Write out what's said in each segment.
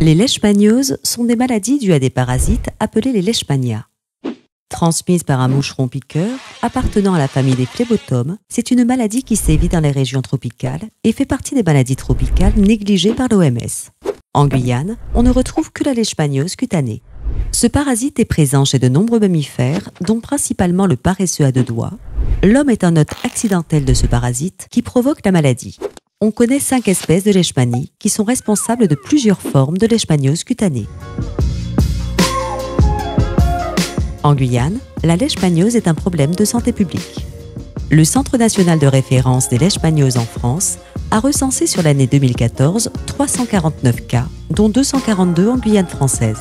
Les leishmanioses sont des maladies dues à des parasites appelés les leishmanias. Transmises par un moucheron piqueur appartenant à la famille des phlébotomes, c'est une maladie qui sévit dans les régions tropicales et fait partie des maladies tropicales négligées par l'OMS. En Guyane, on ne retrouve que la leishmaniose cutanée. Ce parasite est présent chez de nombreux mammifères, dont principalement le paresseux à deux doigts. L'homme est un hôte accidentel de ce parasite qui provoque la maladie. On connaît 5 espèces de leishmanie qui sont responsables de plusieurs formes de leishmaniose cutanée. En Guyane, la leishmaniose est un problème de santé publique. Le Centre national de référence des leishmanioses en France a recensé sur l'année 2014 349 cas, dont 242 en Guyane française.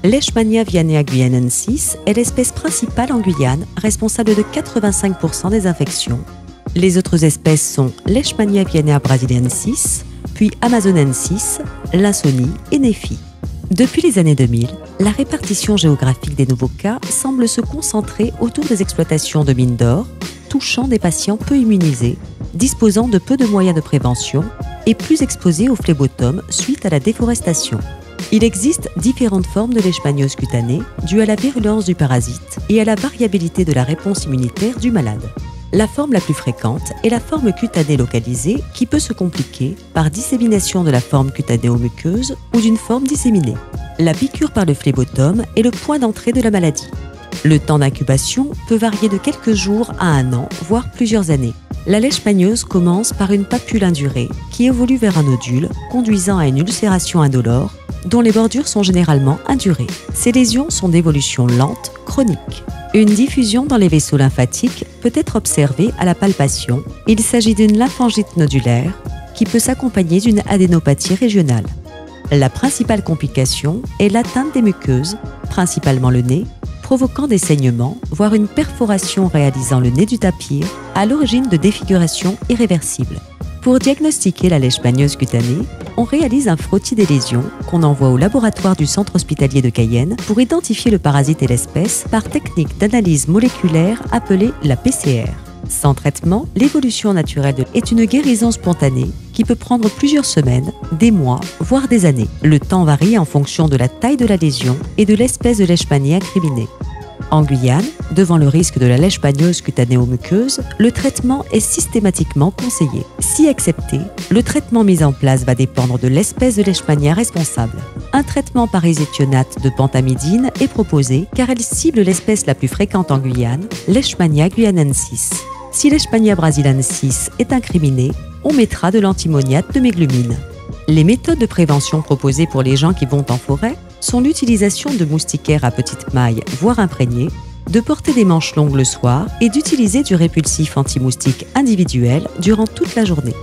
Leishmania vianea guyanensis est l'espèce principale en Guyane, responsable de 85% des infections. Les autres espèces sont Leishmania vianea brasiliensis, puis amazonensis, Linsonie et Nephi. Depuis les années 2000, la répartition géographique des nouveaux cas semble se concentrer autour des exploitations de mines d'or, touchant des patients peu immunisés, disposant de peu de moyens de prévention et plus exposés aux phlébotomes suite à la déforestation. Il existe différentes formes de leishmaniose cutanée dues à la virulence du parasite et à la variabilité de la réponse immunitaire du malade. La forme la plus fréquente est la forme cutanée localisée qui peut se compliquer par dissémination de la forme cutanéo-muqueuse ou d'une forme disséminée. La piqûre par le phlébotome est le point d'entrée de la maladie. Le temps d'incubation peut varier de quelques jours à 1 an, voire plusieurs années. La leishmaniose commence par une papule indurée qui évolue vers un nodule, conduisant à une ulcération indolore, dont les bordures sont généralement indurées. Ces lésions sont d'évolution lente, chronique. Une diffusion dans les vaisseaux lymphatiques peut être observée à la palpation. Il s'agit d'une lymphangite nodulaire qui peut s'accompagner d'une adénopathie régionale. La principale complication est l'atteinte des muqueuses, principalement le nez, provoquant des saignements, voire une perforation réalisant le nez du tapir, à l'origine de défigurations irréversibles. Pour diagnostiquer la leishmaniose cutanée, on réalise un frottis des lésions qu'on envoie au laboratoire du centre hospitalier de Cayenne pour identifier le parasite et l'espèce par technique d'analyse moléculaire appelée la PCR. Sans traitement, l'évolution naturelle est une guérison spontanée qui peut prendre plusieurs semaines, des mois, voire des années. Le temps varie en fonction de la taille de la lésion et de l'espèce de leishmanie incriminée. En Guyane, devant le risque de la leishmaniose cutanéo-muqueuse, le traitement est systématiquement conseillé. Si accepté, le traitement mis en place va dépendre de l'espèce de leishmania responsable. Un traitement par isétionate de pentamidine est proposé car elle cible l'espèce la plus fréquente en Guyane, Leishmania guyanensis. Si Leishmania brasiliensis est incriminée, on mettra de l'antimoniate de méglumine. Les méthodes de prévention proposées pour les gens qui vont en forêt sont l'utilisation de moustiquaires à petite maille, voire imprégnés, de porter des manches longues le soir et d'utiliser du répulsif anti-moustique individuel durant toute la journée.